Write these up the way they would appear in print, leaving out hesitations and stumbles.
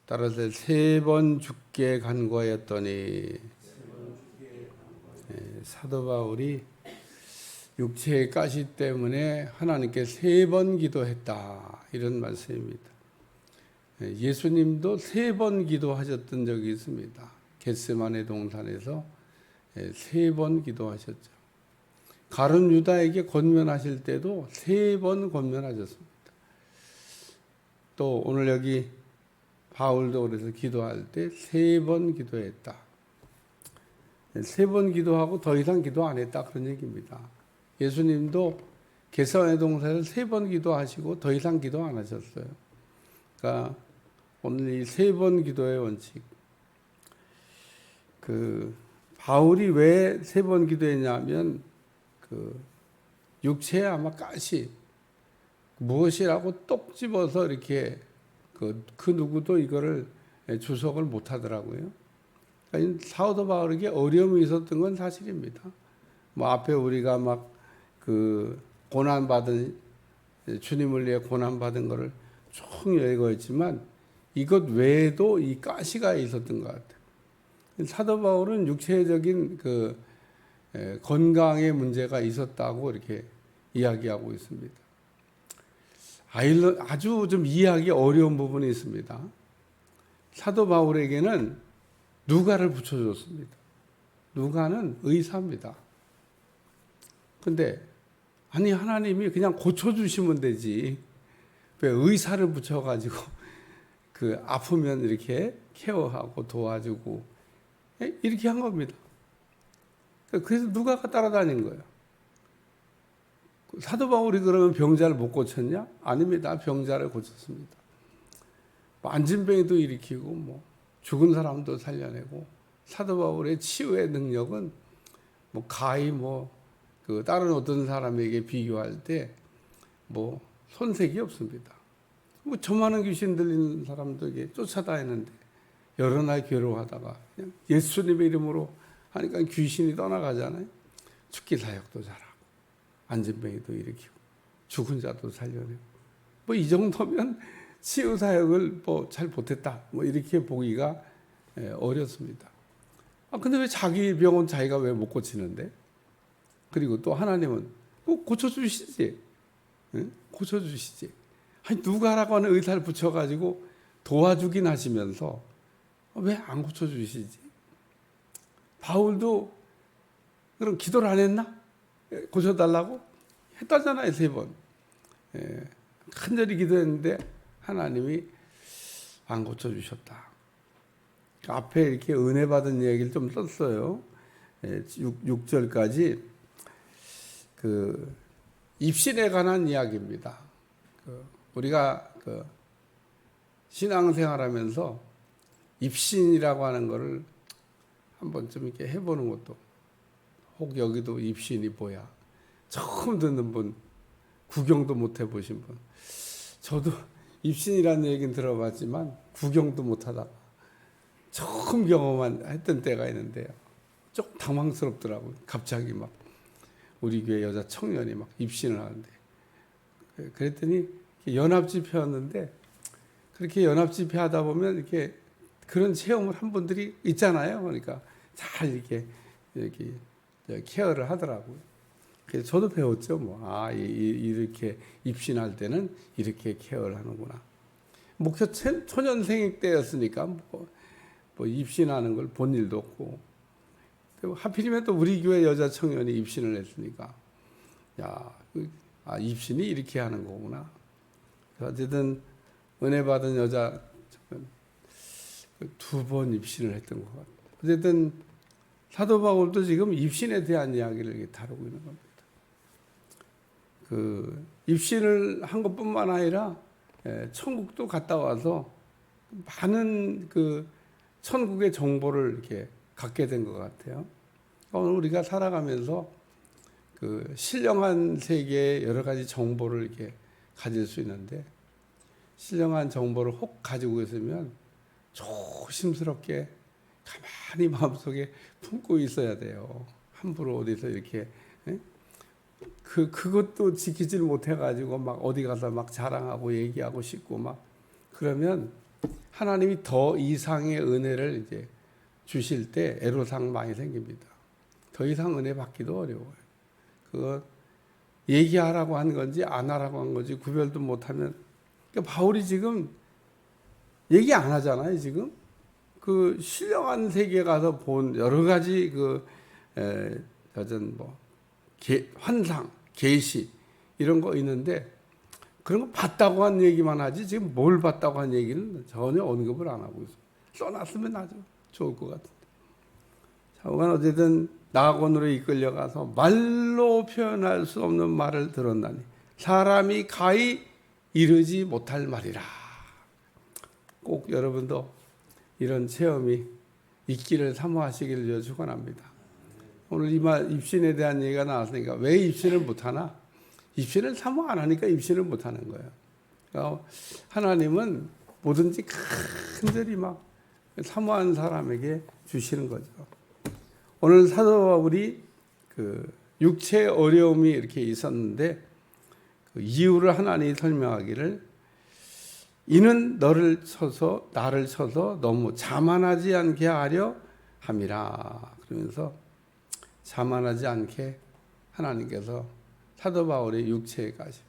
따라서 3번 죽게 간구하였더니 사도 바울이 육체의 가시 때문에 하나님께 3번 기도했다 이런 말씀입니다. 예수님도 3번 기도하셨던 적이 있습니다. 겟세마네 동산에서 3번 기도하셨죠. 가룟 유다에게 권면하실 때도 3번 권면하셨습니다. 또 오늘 여기 바울도 그래서 기도할 때 3번 기도했다. 3번 기도하고 더 이상 기도 안 했다 그런 얘기입니다. 예수님도 겟세마네 동산에서 3번 기도하시고 더 이상 기도 안 하셨어요. 그러니까 오늘 이 3번 기도의 원칙. 바울이 왜 3번 기도했냐면 육체에 아마 가시 무엇이라고 똑 집어서 이렇게 그 누구도 이거를 주석을 못 하더라고요. 그러니까 사도 바울에게 어려움이 있었던 건 사실입니다. 뭐 앞에 우리가 막 고난 받은 주님을 위해 고난 받은 거를 쭉 읽었지만 이것 외에도 이 가시가 있었던 것 같아요. 사도 바울은 육체적인 건강에 문제가 있었다고 이렇게 이야기하고 있습니다. 아주 좀 이해하기 어려운 부분이 있습니다. 사도 바울에게는 누가를 붙여줬습니다. 누가는 의사입니다. 근데 아니 하나님이 그냥 고쳐주시면 되지 왜 의사를 붙여가지고 아프면 이렇게 케어하고 도와주고 이렇게 한 겁니다. 그래서 누가가 따라다닌 거예요. 사도 바울이 그러면 병자를 못 고쳤냐? 아닙니다. 병자를 고쳤습니다. 안진병이도 일으키고 죽은 사람도 살려내고 사도 바울의 치유의 능력은 가히 다른 어떤 사람에게 비교할 때 손색이 없습니다. 저만한 귀신 들리는 사람들에게 쫓아다니는데 여러 날 괴로워하다가 그냥 예수님의 이름으로 하니까 귀신이 떠나가잖아요. 죽기 사역도 잘하고 안진병이도 일으키고 죽은 자도 살려내고 이 정도면 치유 사역을 잘 못했다 이렇게 보기가 어렵습니다. 근데 왜 자기 병은 자기가 왜 못 고치는데? 그리고 또 하나님은 꼭 고쳐주시지. 고쳐주시지. 아니 누가라고 하는 의사를 붙여가지고 도와주긴 하시면서 왜 안 고쳐주시지? 바울도 그럼 기도를 안 했나? 고쳐달라고? 했다잖아요, 3번. 간절히 기도했는데 하나님이 안 고쳐주셨다. 앞에 이렇게 은혜 받은 얘기를 좀 썼어요. 6절까지 입신에 관한 이야기입니다. 우리가 신앙생활하면서 입신이라고 하는 거를 한 번쯤 이렇게 해보는 것도 혹 여기도 입신이 뭐야? 처음 듣는 분, 구경도 못 해보신 분. 저도 입신이라는 얘기는 들어봤지만 구경도 못 하다가 처음 경험한 했던 때가 있는데요. 조금 당황스럽더라고요. 갑자기 우리 교회 여자 청년이 입신을 하는데 그랬더니 연합집회였는데 그렇게 연합집회 하다 보면 이렇게 그런 체험을 한 분들이 있잖아요. 그러니까 잘 이렇게 케어를 하더라고요. 그래서 저도 배웠죠. 이렇게 입신할 때는 이렇게 케어를 하는구나. 목표 초년생 때였으니까 입신하는 걸 본 일도 없고 하필이면 또 우리 교회 여자 청년이 입신을 했으니까 입신이 이렇게 하는 거구나. 어쨌든 은혜 받은 여자 2번 입신을 했던 것 같아요. 어쨌든 사도 바울도 지금 입신에 대한 이야기를 다루고 있는 겁니다. 입신을 한 것뿐만 아니라 천국도 갔다 와서 많은 천국의 정보를 이렇게 갖게 된 것 같아요. 오늘 우리가 살아가면서 신령한 세계의 여러 가지 정보를 이렇게 가질 수 있는데 신령한 정보를 혹 가지고 있으면 조심스럽게 가만히 마음속에 품고 있어야 돼요. 함부로 어디서 이렇게 그것도 지키질 못해가지고 어디 가서 자랑하고 얘기하고 싶고 그러면 하나님이 더 이상의 은혜를 이제 주실 때 애로사항 많이 생깁니다. 더 이상 은혜 받기도 어려워요. 그거 얘기하라고 한 건지 안 하라고 한 건지 구별도 못하면, 그러니까 바울이 지금 얘기 안 하잖아요. 지금 그 신령한 세계에 가서 본 여러 가지 환상, 계시 이런 거 있는데 그런 거 봤다고 한 얘기만 하지 지금 뭘 봤다고 한 얘기는 전혀 언급을 안 하고 있어요. 써놨으면 아주 좋을 것 같은데. 자, 어쨌든 낙원으로 이끌려가서 말로 표현할 수 없는 말을 들었나니 사람이 가히 이르지 못할 말이라. 꼭 여러분도 이런 체험이 있기를 사모하시기를 축원합니다. 오늘 이 말 입신에 대한 얘기가 나왔으니까 왜 입신을 못하나? 입신을 사모 안 하니까 입신을 못하는 거예요. 그러니까 하나님은 뭐든지 간절히 막 사모하는 사람에게 주시는 거죠. 오늘 사도 바울이 그 육체의 어려움이 이렇게 있었는데 그 이유를 하나님이 설명하기를 이는 나를 쳐서 너무 자만하지 않게 하려 함이라. 그러면서 자만하지 않게 하나님께서 사도 바울의 육체에 가시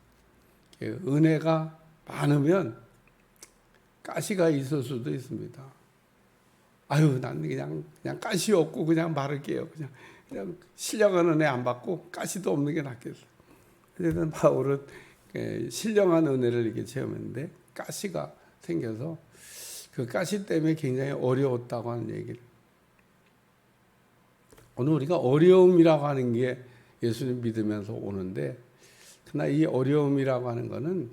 은혜가 많으면 가시가 있을 수도 있습니다. 아유, 난 그냥 가시 없고 그냥 마를게요. 그냥 신령한 은혜 안 받고 가시도 없는 게 낫겠어요. 어쨌든 바울은 신령한 은혜를 이렇게 체험했는데 가시가 생겨서 그 가시 때문에 굉장히 어려웠다고 하는 얘기를. 오늘 우리가 어려움이라고 하는 게 예수님 믿으면서 오는데, 그러나 이 어려움이라고 하는 거는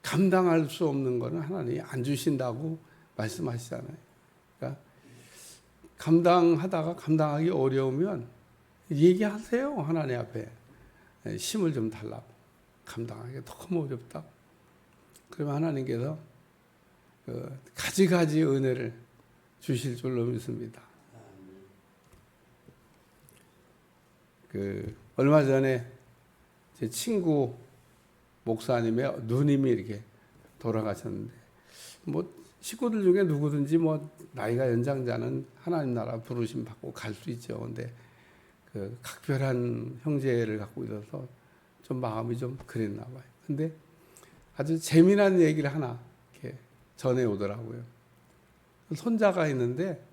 감당할 수 없는 거는 하나님이 안 주신다고 말씀하시잖아요. 그러니까 감당하다가 감당하기 어려우면 얘기하세요. 하나님 앞에 힘을 좀 달라고. 감당하기 너무 어렵다. 그러면 하나님께서 가지가지 은혜를 주실 줄로 믿습니다. 얼마 전에 제 친구 목사님의 누님이 이렇게 돌아가셨는데, 뭐 식구들 중에 누구든지 뭐 나이가 연장자는 하나님 나라 부르심 받고 갈 수 있죠. 근데 그 각별한 형제를 갖고 있어서 좀 마음이 좀 그랬나 봐요. 근데 아주 재미난 얘기를 하나 이렇게 전해 오더라고요. 손자가 있는데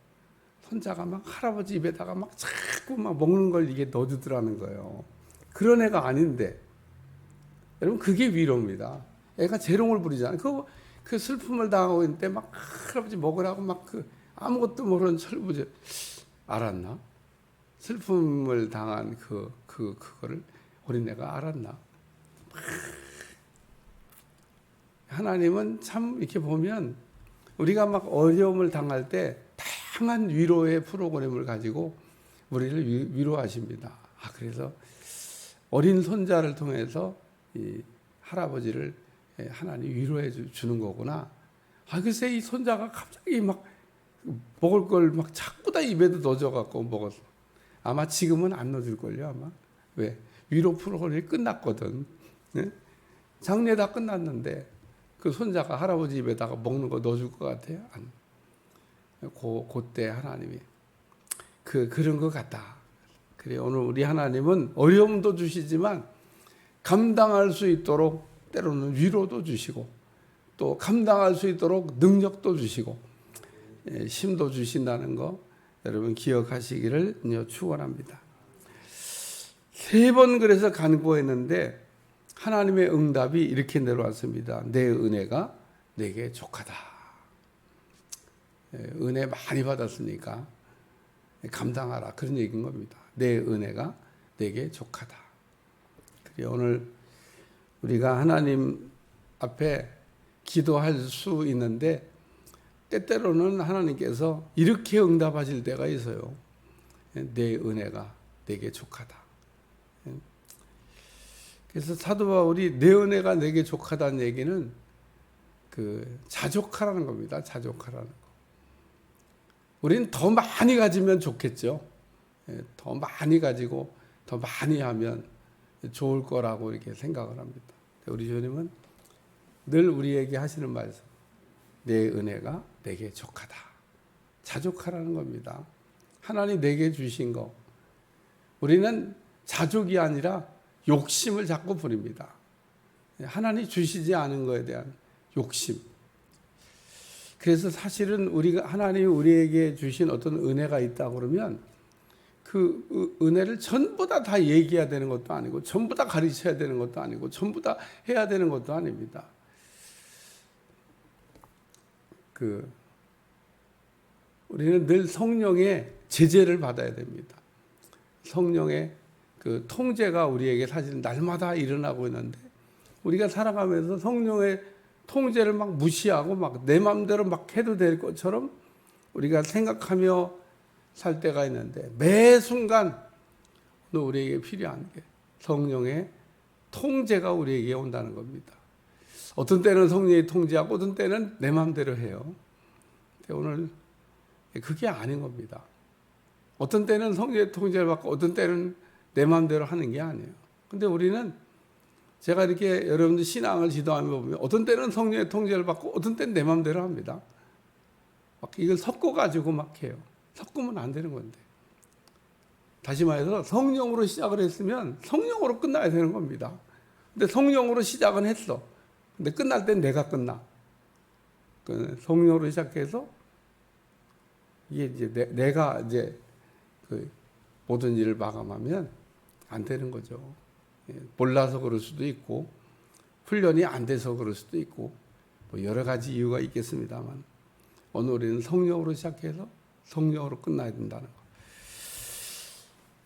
손자가 막 할아버지 입에다가 막 자꾸 막 먹는 걸 이게 넣어주더라는 거예요. 그런 애가 아닌데, 여러분 그게 위로입니다. 애가 재롱을 부리잖아요. 그 슬픔을 당하고 있는데 막 할아버지 먹으라고 막 아무것도 모르는 철부지 알았나? 슬픔을 당한 그거를 어린애가 알았나? 하나님은 참 이렇게 보면 우리가 막 어려움을 당할 때 다양한 위로의 프로그램을 가지고 우리를 위로하십니다. 그래서 어린 손자를 통해서 이 할아버지를 하나님 위로해 주는 거구나. 글쎄 이 손자가 갑자기 막 먹을 걸 막 자꾸 다 입에도 넣어줘갖고 먹었어. 아마 지금은 안 넣어줄걸요, 아마. 왜? 위로 프로그램이 끝났거든. 네? 장례 다 끝났는데 그 손자가 할아버지 입에다가 먹는 거 넣어줄 것 같아요? 안. 그때 하나님이 그런 것 같다. 그래, 오늘 우리 하나님은 어려움도 주시지만 감당할 수 있도록 때로는 위로도 주시고 또 감당할 수 있도록 능력도 주시고 힘도 주신다는 거 여러분 기억하시기를 축원합니다. 3번 그래서 간구했는데 하나님의 응답이 이렇게 내려왔습니다. 내 은혜가 내게 족하다. 은혜 많이 받았으니까 감당하라, 그런 얘기인 겁니다. 내 은혜가 내게 족하다. 그래, 오늘 우리가 하나님 앞에 기도할 수 있는데 때때로는 하나님께서 이렇게 응답하실 때가 있어요. 내 은혜가 내게 족하다. 그래서 사도 바울이 내 은혜가 내게 족하다는 얘기는 자족하라는 겁니다. 자족하라는 거. 우리는 더 많이 가지면 좋겠죠. 더 많이 가지고 더 많이 하면 좋을 거라고 이렇게 생각을 합니다. 우리 주님은 늘 우리에게 하시는 말씀. 내 은혜가 내게 족하다. 자족하라는 겁니다. 하나님 내게 주신 거. 우리는 자족이 아니라 욕심을 자꾸 부립니다. 하나님 주시지 않은 거에 대한 욕심. 그래서 사실은 우리가 하나님이 우리에게 주신 어떤 은혜가 있다 그러면 그 은혜를 전부 다 얘기해야 되는 것도 아니고 전부 다 가르쳐야 되는 것도 아니고 전부 다 해야 되는 것도 아닙니다. 우리는 늘 성령의 제재를 받아야 됩니다. 성령의 그 통제가 우리에게 사실 날마다 일어나고 있는데 우리가 살아가면서 성령의 통제를 막 무시하고 막 내 마음대로 막 해도 될 것처럼 우리가 생각하며 살 때가 있는데 매 순간 우리에게 필요한 게 성령의 통제가 우리에게 온다는 겁니다. 어떤 때는 성령이 통제하고 어떤 때는 내 마음대로 해요. 오늘 그게 아닌 겁니다. 어떤 때는 성령의 통제를 받고 어떤 때는 내 마음대로 하는 게 아니에요. 근데 우리는 제가 이렇게 여러분들 신앙을 지도하며 보면 어떤 때는 성령의 통제를 받고 어떤 때는 내 마음대로 합니다. 막 이걸 섞어가지고 막 해요. 섞으면 안 되는 건데. 다시 말해서 성령으로 시작을 했으면 성령으로 끝나야 되는 겁니다. 근데 성령으로 시작은 했어. 근데 끝날 땐 내가 끝나. 성령으로 시작해서 이게 이제 내가 이제 그 모든 일을 마감하면 안 되는 거죠. 몰라서 그럴 수도 있고 훈련이 안 돼서 그럴 수도 있고 뭐 여러 가지 이유가 있겠습니다만 오늘 우리는 성령으로 시작해서 성령으로 끝나야 된다는 거.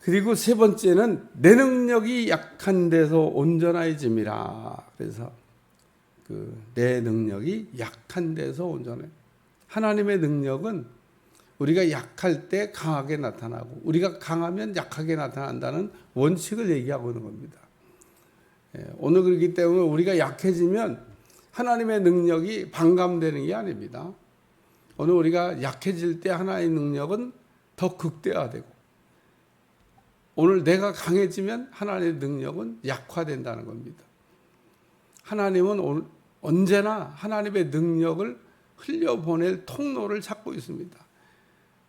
그리고 세 번째는 내 능력이 약한 데서 온전해짐이라. 그래서 내 능력이 약한 데서 온전해. 하나님의 능력은 우리가 약할 때 강하게 나타나고 우리가 강하면 약하게 나타난다는 원칙을 얘기하고 있는 겁니다. 오늘 그렇기 때문에 우리가 약해지면 하나님의 능력이 반감되는 게 아닙니다. 오늘 우리가 약해질 때 하나님의 능력은 더 극대화되고 오늘 내가 강해지면 하나님의 능력은 약화된다는 겁니다. 하나님은 언제나 하나님의 능력을 흘려보낼 통로를 찾고 있습니다.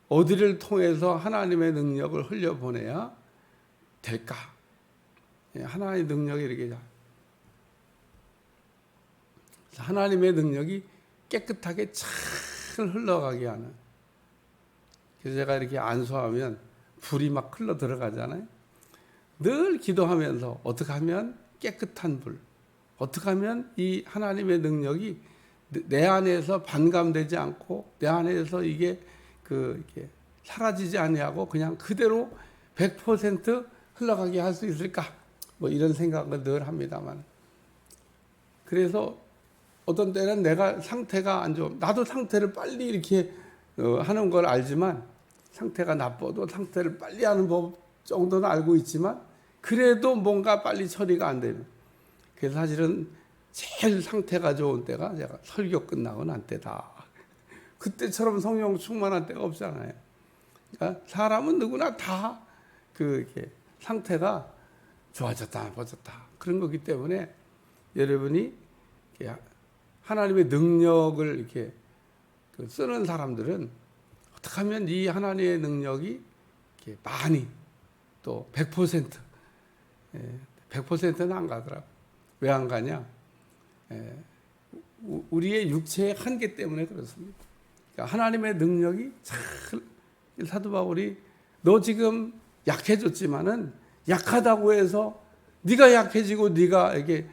어디를 통해서 하나님의 능력을 흘려보내야 될까? 하나님의 능력이 이렇게 하나님의 능력이 깨끗하게 잘 흘러가게 하는. 그래서 제가 이렇게 안수하면 불이 막 흘러 들어가잖아요. 늘 기도하면서 어떻게 하면 깨끗한 불, 어떻게 하면 이 하나님의 능력이 내 안에서 반감되지 않고 내 안에서 이게 이렇게 사라지지 아니하고 그냥 그대로 100% 흘러가게 할 수 있을까? 뭐 이런 생각을 늘 합니다만. 그래서 어떤 때는 내가 상태가 안 좋으면 나도 상태를 빨리 이렇게 하는 걸 알지만 상태가 나빠도 상태를 빨리 하는 법 정도는 알고 있지만 그래도 뭔가 빨리 처리가 안 되는. 그래서 사실은 제일 상태가 좋은 때가 제가 설교 끝나고 난 때다. 그때처럼 성령 충만한 때가 없잖아요. 그러니까 사람은 누구나 다 이렇게 상태가 좋아졌다, 나빠졌다. 그런 거기 때문에 여러분이 하나님의 능력을 이렇게 쓰는 사람들은 어떻게 하면 이 하나님의 능력이 이렇게 많이 또 100%는 안 가더라고. 왜 안 가냐? 우리의 육체의 한계 때문에 그렇습니다. 그러니까 하나님의 능력이 잘 사도 바울이 너 지금 약해졌지만은 약하다고 해서 네가 약해지고 네가 이렇게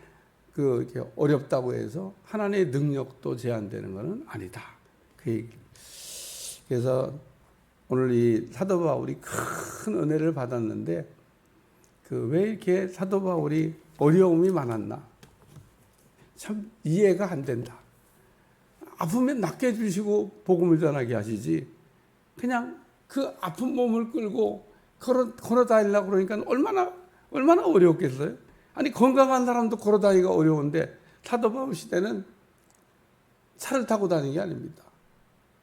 어렵다고 해서 하나님의 능력도 제한되는 것은 아니다. 그 얘기. 그래서 오늘 이 사도 바울이 큰 은혜를 받았는데 왜 이렇게 사도 바울이 어려움이 많았나? 참 이해가 안 된다. 아프면 낫게 해주시고 복음을 전하게 하시지. 그냥 그 아픈 몸을 끌고 걸어 다니려고 그러니까 얼마나 어려웠겠어요? 아니 건강한 사람도 걸어 다니기가 어려운데 사도 바울 시대는 차를 타고 다니는 게 아닙니다.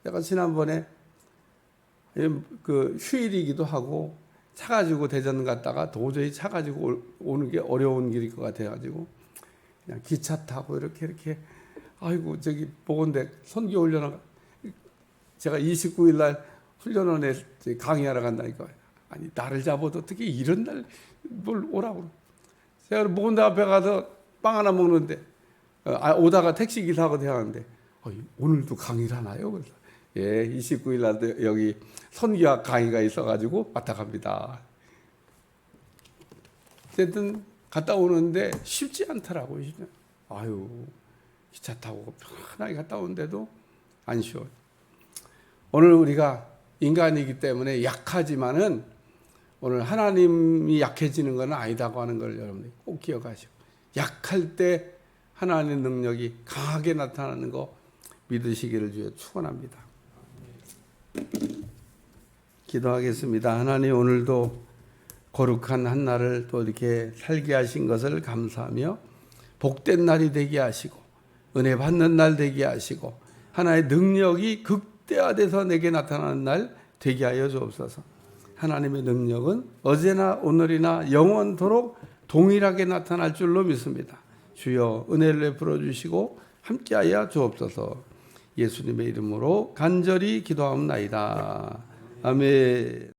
제가 지난번에 휴일이기도 하고 차 가지고 대전 갔다가 도저히 차 가지고 오는 게 어려운 길일 것 같아가지고 그냥 기차 타고 이렇게 아이고 저기 보건대 선교 훈련을 제가 29일 날 훈련원에 강의하러 간다니까. 아니 나를 잡아도 어떻게 이런 날 뭘 오라고. 제가 보건대 앞에 가서 빵 하나 먹는데 오다가 택시기사하고 대화하는데 오늘도 강의를 하나요? 그래서 예, 29일 날 여기 선교학 강의가 있어가지고 왔다 갑니다. 어쨌든 갔다 오는데 쉽지 않더라고요. 아유 기차 타고 편하게 갔다 오는데도 안 쉬워요. 오늘 우리가 인간이기 때문에 약하지만은 오늘 하나님이 약해지는 건 아니다고 하는 걸 여러분들이 꼭 기억하시고, 약할 때 하나님의 능력이 강하게 나타나는 거 믿으시기를 주여 축원합니다. 기도하겠습니다. 하나님, 오늘도 거룩한 한 날을 또 이렇게 살게 하신 것을 감사하며 복된 날이 되게 하시고 은혜 받는 날 되게 하시고 하나의 능력이 극대화돼서 내게 나타나는 날 되게 하여 주옵소서. 하나님의 능력은 어제나 오늘이나 영원토록 동일하게 나타날 줄로 믿습니다. 주여 은혜를 베풀어 주시고 함께하여 주옵소서. 예수님의 이름으로 간절히 기도하옵나이다. 아멘.